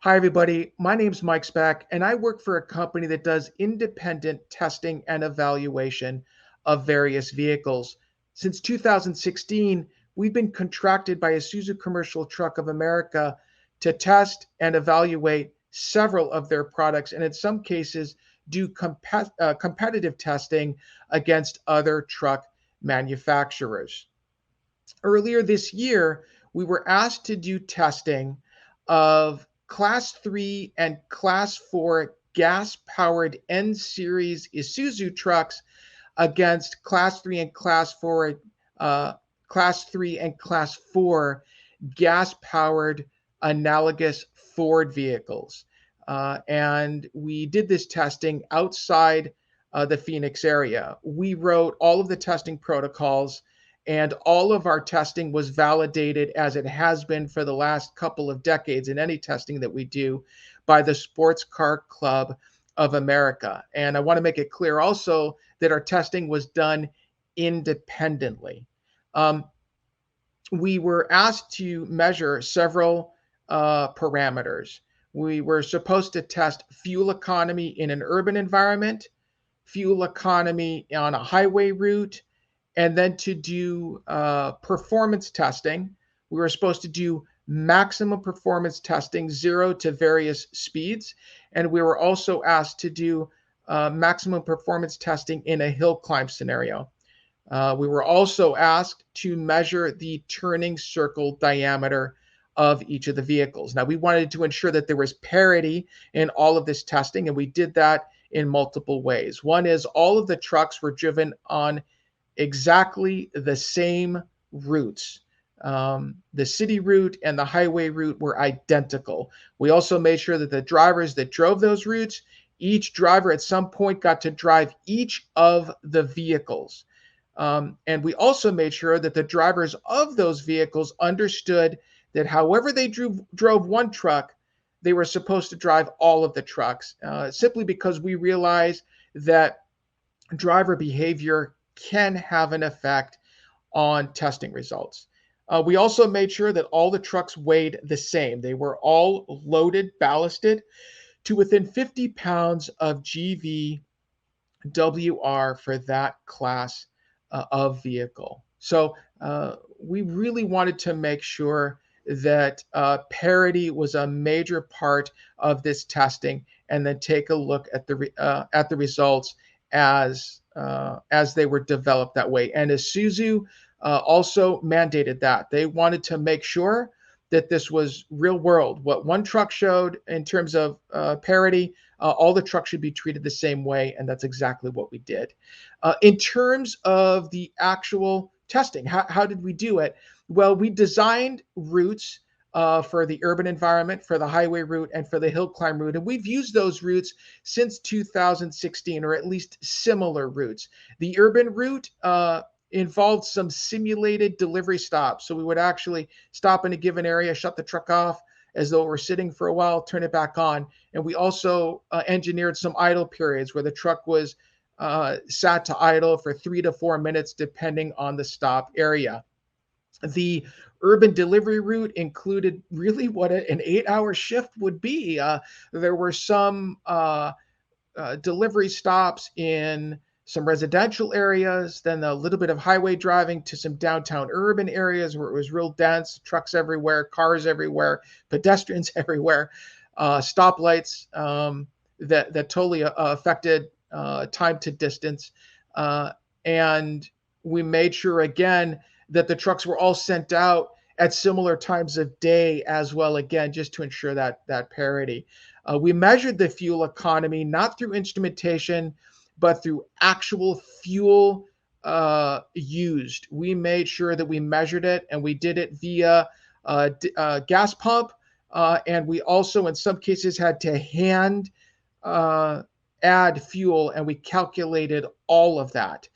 Hi, everybody. My name's Mike Speck, and I work for a company that does independent testing and evaluation of various vehicles. Since 2016, we've been contracted by Isuzu Commercial Truck of America to test and evaluate several of their products, and in some cases, do competitive testing against other truck manufacturers. Earlier this year, we were asked to do testing of Class 3 and Class 4 gas-powered N-Series Isuzu trucks against Class 3 and Class 4 gas-powered analogous Ford vehicles. And we did this testing outside the Phoenix area. We wrote all of the testing protocols, and all of our testing was validated, as it has been for the last couple of decades in any testing that we do, by the Sports Car Club of America. And I want to make it clear also that our testing was done independently. We were asked to measure several parameters. We were supposed to test fuel economy in an urban environment, fuel economy on a highway route, and then to do performance testing. We were supposed to do maximum performance testing, 0 to various speeds. And we were also asked to do maximum performance testing in a hill climb scenario. We were also asked to measure the turning circle diameter of each of the vehicles. Now, we wanted to ensure that there was parity in all of this testing, and we did that in multiple ways. One is all of the trucks were driven on exactly the same routes. The city route and the highway route were identical. We also made sure that the drivers that drove those routes, each driver at some point got to drive each of the vehicles. And we also made sure that the drivers of those vehicles understood that however they drove one truck, they were supposed to drive all of the trucks, simply because we realized that driver behavior can have an effect on testing results. We also made sure that all the trucks weighed the same. They were all loaded, ballasted to within 50 pounds of GVWR for that class of vehicle. So we really wanted to make sure that parity was a major part of this testing, and then take a look at the results as they were developed that way. And Isuzu also mandated that. They wanted to make sure that this was real world. What one truck showed in terms of parity, all the trucks should be treated the same way, and that's exactly what we did. In terms of the actual testing, how did we do it? Well, we designed routes for the urban environment, for the highway route, and for the hill climb route. And we've used those routes since 2016, or at least similar routes. The urban route involved some simulated delivery stops. So we would actually stop in a given area, shut the truck off as though we're sitting for a while, turn it back on. And we also engineered some idle periods where the truck was sat to idle for 3 to 4 minutes, depending on the stop area. The urban delivery route included really what an 8-hour shift would be. There were some delivery stops in some residential areas, then a little bit of highway driving to some downtown urban areas where it was real dense, trucks everywhere, cars everywhere, pedestrians everywhere, stoplights that totally affected time to distance. And we made sure, again, that the trucks were all sent out at similar times of day as well, again, just to ensure that parity. We measured the fuel economy not through instrumentation, but through actual fuel used. We made sure that we measured it, and we did it via gas pump, and we also in some cases had to hand add fuel, and we calculated all of that.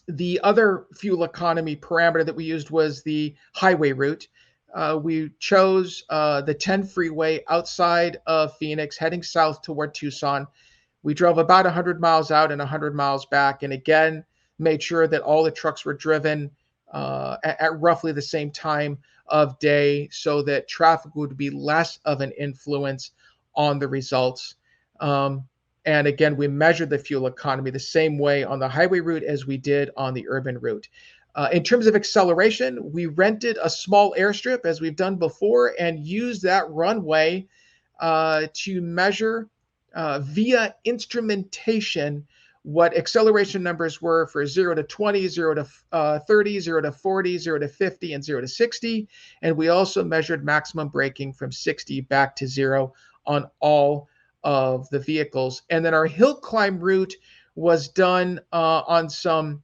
The other fuel economy parameter that we used was the highway route. We chose the 10 freeway outside of Phoenix, heading south toward Tucson. We drove about 100 miles out and 100 miles back, and again, made sure that all the trucks were driven at roughly the same time of day so that traffic would be less of an influence on the results. Um, and again, we measured the fuel economy the same way on the highway route as we did on the urban route. In terms of acceleration, we rented a small airstrip as we've done before and used that runway to measure via instrumentation what acceleration numbers were for 0 to 20, 0 to 30, 0 to 40, 0 to 50, and 0 to 60. And we also measured maximum braking from 60 back to 0 on all of the vehicles. And then our hill climb route was done on some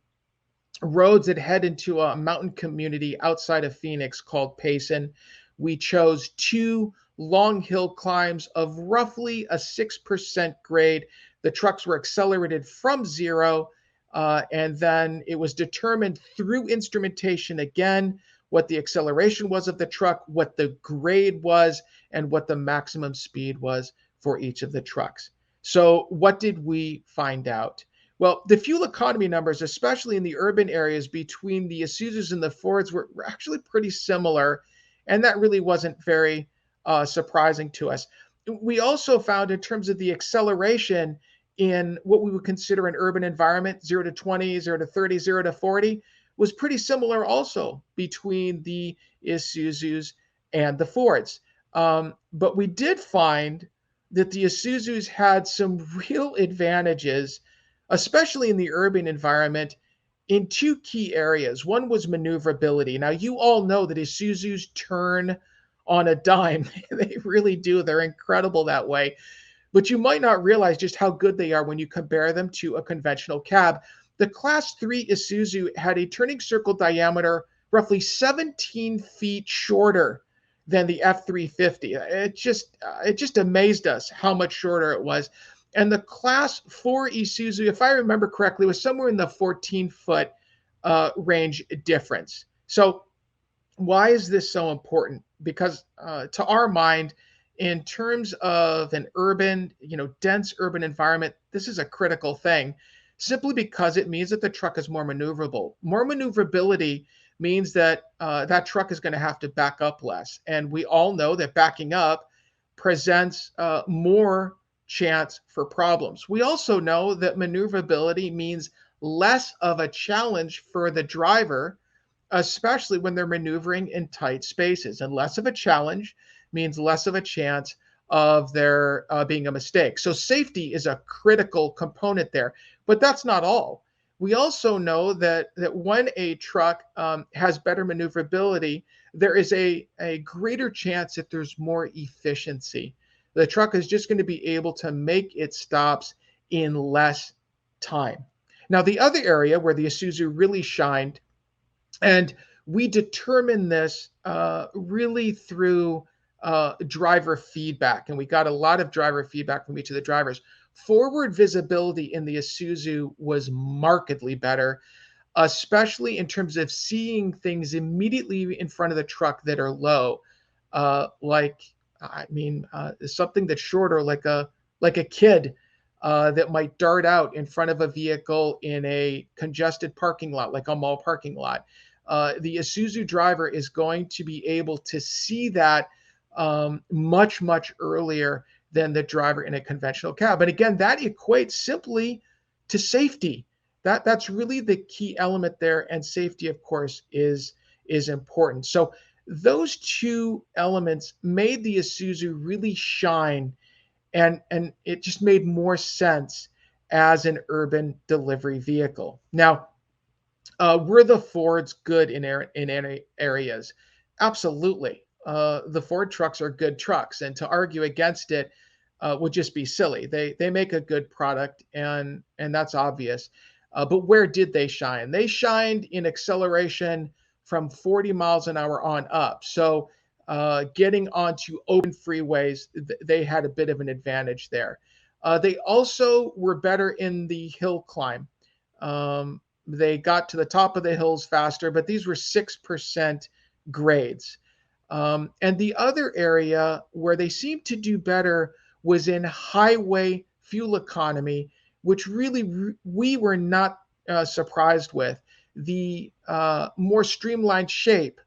roads that head into a mountain community outside of Phoenix called Payson. We chose two long hill climbs of roughly a 6% grade. The trucks were accelerated from 0, and then it was determined through instrumentation again what the acceleration was of the truck, what the grade was, and what the maximum speed was for each of the trucks. So, what did we find out? Well, the fuel economy numbers, especially in the urban areas between the Isuzus and the Fords, were actually pretty similar, and that really wasn't very surprising to us. We also found, in terms of the acceleration in what we would consider an urban environment, 0 to 20, 0 to 30, 0 to 40, was pretty similar also between the Isuzus and the Fords. But we did find that the Isuzus had some real advantages, especially in the urban environment, in two key areas. One was maneuverability. Now, you all know that Isuzus turn on a dime. They really do. They're incredible that way. But you might not realize just how good they are when you compare them to a conventional cab. The Class 3 Isuzu had a turning circle diameter roughly 17 feet shorter than the F350. It just amazed us how much shorter it was. And the Class 4 Isuzu, if I remember correctly, was somewhere in the 14-foot range difference. So why is this so important? Because to our mind, in terms of an urban, dense urban environment, this is a critical thing, simply because it means that the truck is more maneuverable. More maneuverability means that that truck is going to have to back up less. And we all know that backing up presents more chance for problems. We also know that maneuverability means less of a challenge for the driver, especially when they're maneuvering in tight spaces. And less of a challenge means less of a chance of there being a mistake. So safety is a critical component there. But that's not all. We also know that when a truck has better maneuverability, there is a greater chance that there's more efficiency. The truck is just going to be able to make its stops in less time. Now, the other area where the Isuzu really shined, and we determine this really through driver feedback, and we got a lot of driver feedback from each of the drivers. Forward visibility in the Isuzu was markedly better, especially in terms of seeing things immediately in front of the truck that are low, something that's shorter, like a kid that might dart out in front of a vehicle in a congested parking lot, like a mall parking lot. The Isuzu driver is going to be able to see that much, much earlier than the driver in a conventional cab. And again, that equates simply to safety. That's really the key element there. And safety, of course, is important. So those two elements made the Isuzu really shine, and it just made more sense as an urban delivery vehicle. Now, were the Fords good in areas? Absolutely. The Ford trucks are good trucks, and to argue against it would just be silly. They make a good product, and that's obvious. But where did they shine? They shined in acceleration from 40 miles an hour on up. So getting onto open freeways, they had a bit of an advantage there. They also were better in the hill climb. They got to the top of the hills faster, but these were 6% grades. And the other area where they seemed to do better was in highway fuel economy, which really we were not surprised with. The more streamlined shape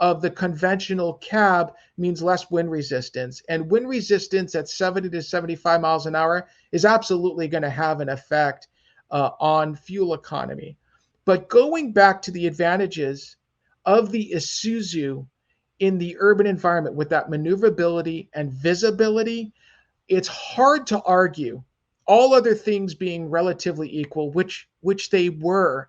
of the conventional cab means less wind resistance. And wind resistance at 70 to 75 miles an hour is absolutely going to have an effect on fuel economy. But going back to the advantages of the Isuzu in the urban environment with that maneuverability and visibility, it's hard to argue, all other things being relatively equal, which they were.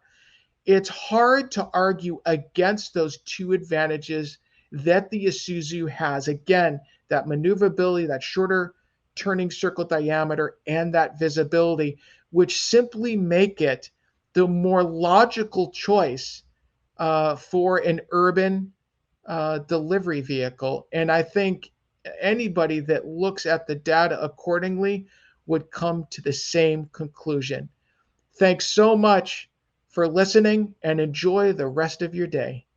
It's hard to argue against those two advantages that the Isuzu has. Again, that maneuverability, that shorter turning circle diameter, and that visibility, which simply make it the more logical choice for an urban delivery vehicle. And I think anybody that looks at the data accordingly would come to the same conclusion. Thanks so much for listening and enjoy the rest of your day.